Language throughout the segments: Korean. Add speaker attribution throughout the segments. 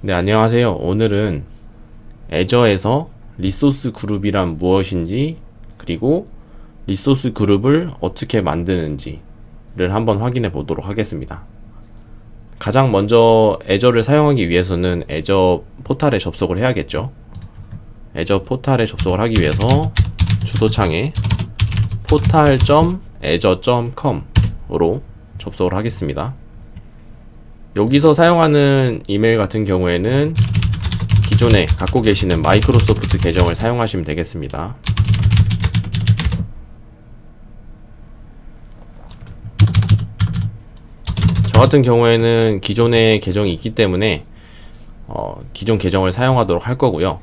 Speaker 1: 네, 안녕하세요. 오늘은 애저에서 리소스 그룹이란 무엇인지, 그리고 리소스 그룹을 어떻게 만드는지를 한번 확인해 보도록 하겠습니다. 가장 먼저 애저를 사용하기 위해서는 애저 포탈에 접속을 해야겠죠. 애저 포탈에 접속을 하기 위해서 주소창에 portal.azure.com으로 접속을 하겠습니다. 여기서 사용하는 이메일 같은 경우에는 기존에 갖고 계시는 마이크로소프트 계정을 사용하시면 되겠습니다. 저 같은 경우에는 기존에 계정이 있기 때문에 기존 계정을 사용하도록 할 거고요.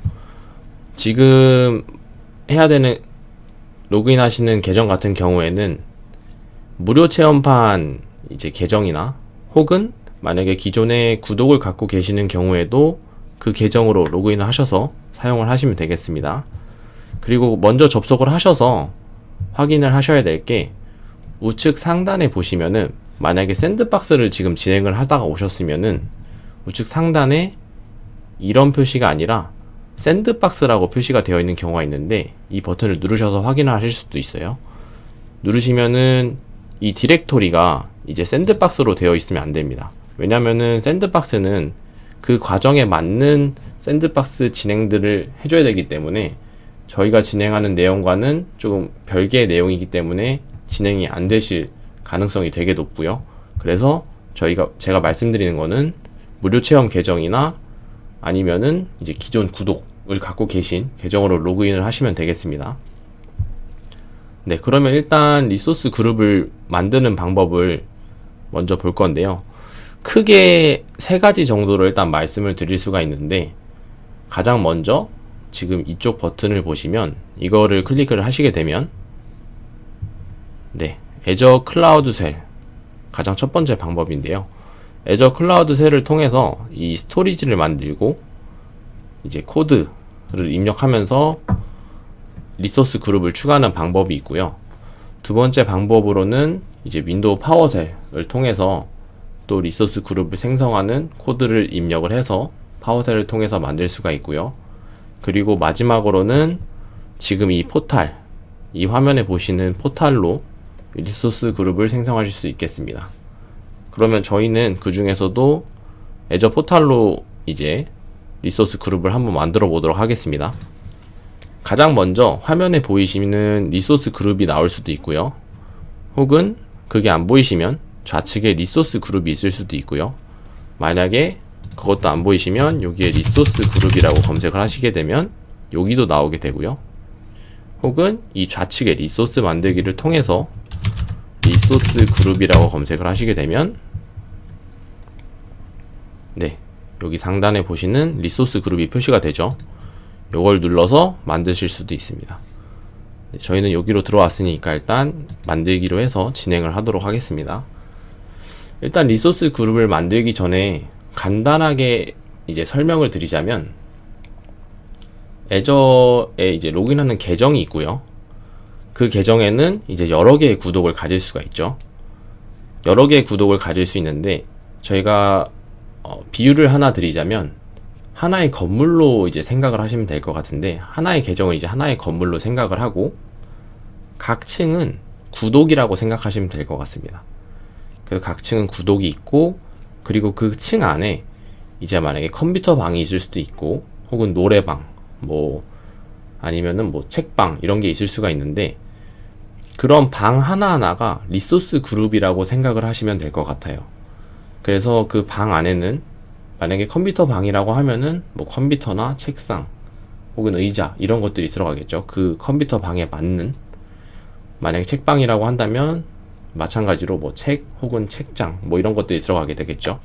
Speaker 1: 지금 해야 되는 로그인 하시는 계정 같은 경우에는 무료 체험판 이제 계정이나 혹은 만약에 기존에 구독을 갖고 계시는 경우에도 그 계정으로 로그인을 하셔서 사용을 하시면 되겠습니다. 그리고 먼저 접속을 하셔서 확인을 하셔야 될 게 우측 상단에 보시면은 만약에 샌드박스를 지금 진행을 하다가 오셨으면은 우측 상단에 이런 표시가 아니라 샌드박스라고 표시가 되어 있는 경우가 있는데 이 버튼을 누르셔서 확인을 하실 수도 있어요. 누르시면은 이 디렉토리가 이제 샌드박스로 되어 있으면 안 됩니다. 왜냐면은 샌드박스는 그 과정에 맞는 샌드박스 진행들을 해줘야 되기 때문에 저희가 진행하는 내용과는 조금 별개의 내용이기 때문에 진행이 안 되실 가능성이 되게 높고요. 그래서 제가 말씀드리는 거는 무료 체험 계정이나 아니면은 이제 기존 구독을 갖고 계신 계정으로 로그인을 하시면 되겠습니다. 네, 그러면 일단 리소스 그룹을 만드는 방법을 먼저 볼 건데요. 크게 세 가지 정도로 일단 말씀을 드릴 수가 있는데, 가장 먼저 지금 이쪽 버튼을 보시면 이거를 클릭을 하시게 되면 네, 애저 클라우드 셀 가장 첫 번째 방법인데요. 애저 클라우드 셀을 통해서 이 스토리지를 만들고 이제 코드를 입력하면서 리소스 그룹을 추가하는 방법이 있고요. 두 번째 방법으로는 이제 윈도우 파워셀을 통해서 또 리소스 그룹을 생성하는 코드를 입력을 해서 파워셀을 통해서 만들 수가 있고요. 그리고 마지막으로는 지금 이 포탈, 이 화면에 보시는 포탈로 리소스 그룹을 생성하실 수 있겠습니다. 그러면 저희는 그 중에서도 애저 포탈로 이제 리소스 그룹을 한번 만들어 보도록 하겠습니다. 가장 먼저 화면에 보이시는 리소스 그룹이 나올 수도 있고요. 혹은 그게 안 보이시면 좌측에 리소스 그룹이 있을 수도 있고요. 만약에 그것도 안 보이시면 여기에 리소스 그룹이라고 검색을 하시게 되면 여기도 나오게 되고요. 혹은 이 좌측에 리소스 만들기를 통해서 리소스 그룹이라고 검색을 하시게 되면 네, 여기 상단에 보시는 리소스 그룹이 표시가 되죠. 요걸 눌러서 만드실 수도 있습니다. 네, 저희는 여기로 들어왔으니까 일단 만들기로 해서 진행을 하도록 하겠습니다. 일단 리소스 그룹을 만들기 전에 간단하게 이제 설명을 드리자면, 애저에 이제 로그인하는 계정이 있고요. 그 계정에는 이제 여러 개의 구독을 가질 수가 있죠. 여러 개의 구독을 가질 수 있는데, 저희가 비유를 하나 드리자면 하나의 건물로 이제 생각을 하시면 될 것 같은데, 하나의 계정을 이제 하나의 건물로 생각을 하고 각 층은 구독이라고 생각하시면 될 것 같습니다. 그래서 각 층은 구독이 있고, 그리고 그 층 안에 이제 만약에 컴퓨터 방이 있을 수도 있고, 혹은 노래방, 뭐 아니면은 뭐 책방 이런 게 있을 수가 있는데, 그런 방 하나하나가 리소스 그룹이라고 생각을 하시면 될 것 같아요. 그래서 그 방 안에는 만약에 컴퓨터 방이라고 하면은 뭐 컴퓨터나 책상 혹은 의자 이런 것들이 들어가겠죠. 그 컴퓨터 방에 맞는. 만약에 책방이라고 한다면 마찬가지로 뭐 책 혹은 책장 뭐 이런 것들이 들어가게 되겠죠.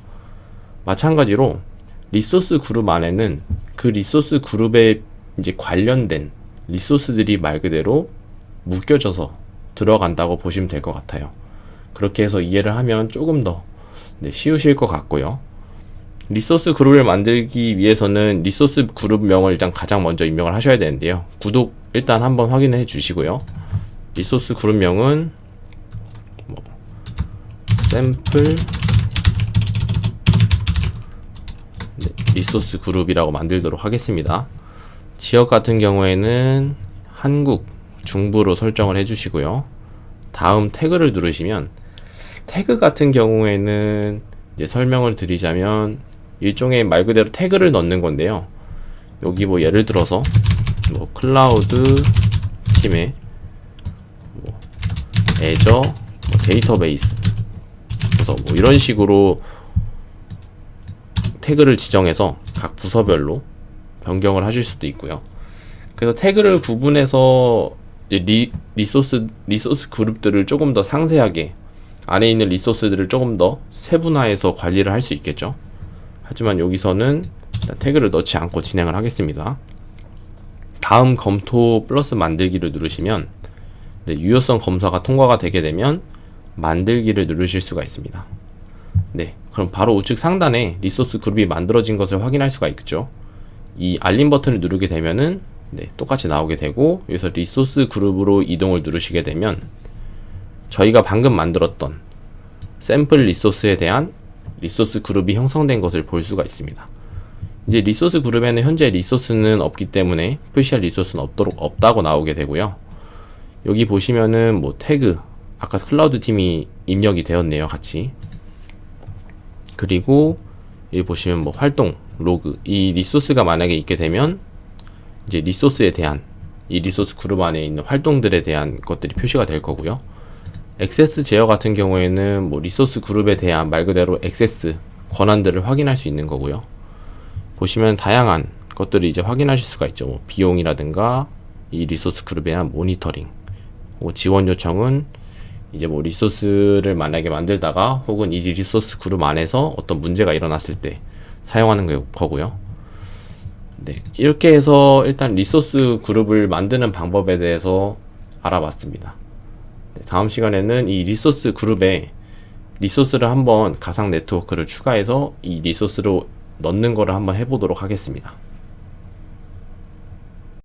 Speaker 1: 마찬가지로 리소스 그룹 안에는 그 리소스 그룹에 이제 관련된 리소스들이 말 그대로 묶여져서 들어간다고 보시면 될 것 같아요. 그렇게 해서 이해를 하면 조금 더 쉬우실 것 같고요. 리소스 그룹을 만들기 위해서는 리소스 그룹명을 일단 가장 먼저 입력을 하셔야 되는데요. 구독 일단 한번 확인해 주시고요. 리소스 그룹명은 뭐 샘플 리소스 그룹이라고 만들도록 하겠습니다. 지역 같은 경우에는 한국, 중부로 설정을 해주시고요. 다음 태그를 누르시면 태그 같은 경우에는 이제 설명을 드리자면 일종의 말 그대로 태그를 넣는 건데요. 여기 뭐 예를 들어서 뭐 클라우드 팀에 뭐 애저 뭐 데이터베이스 그래서 뭐 이런 식으로 태그를 지정해서 각 부서별로 변경을 하실 수도 있고요. 그래서 태그를 구분해서 리소스 그룹들을 조금 더 상세하게 안에 있는 리소스들을 조금 더 세분화해서 관리를 할 수 있겠죠. 하지만 여기서는 일단 태그를 넣지 않고 진행을 하겠습니다. 다음 검토 플러스 만들기를 누르시면 유효성 검사가 통과가 되게 되면 만들기를 누르실 수가 있습니다. 네, 그럼 바로 우측 상단에 리소스 그룹이 만들어진 것을 확인할 수가 있죠. 이 알림 버튼을 누르게 되면은 똑같이 나오게 되고 여기서 리소스 그룹으로 이동을 누르시게 되면 저희가 방금 만들었던 샘플 리소스에 대한 리소스 그룹이 형성된 것을 볼 수가 있습니다. 이제 리소스 그룹에는 현재 리소스는 없기 때문에 표시할 리소스는 없다고 나오게 되고요. 여기 보시면은 뭐 태그 아까 클라우드 팀이 입력이 되었네요, 같이. 그리고 여기 보시면 뭐 활동 로그 이 리소스가 만약에 있게 되면 이제 리소스에 대한 이 리소스 그룹 안에 있는 활동들에 대한 것들이 표시가 될 거고요. 액세스 제어 같은 경우에는 뭐 리소스 그룹에 대한 말 그대로 액세스 권한들을 확인할 수 있는 거고요. 보시면 다양한 것들을 이제 확인하실 수가 있죠. 뭐 비용이라든가 이 리소스 그룹에 대한 모니터링, 지원 요청은 이제 뭐 리소스를 만약에 만들다가 혹은 이 리소스 그룹 안에서 어떤 문제가 일어났을 때 사용하는 거고요. 네, 이렇게 해서 일단 리소스 그룹을 만드는 방법에 대해서 알아봤습니다. 네, 다음 시간에는 이 리소스 그룹에 리소스를 한번 가상 네트워크를 추가해서 이 리소스로 넣는 거를 한번 해보도록 하겠습니다.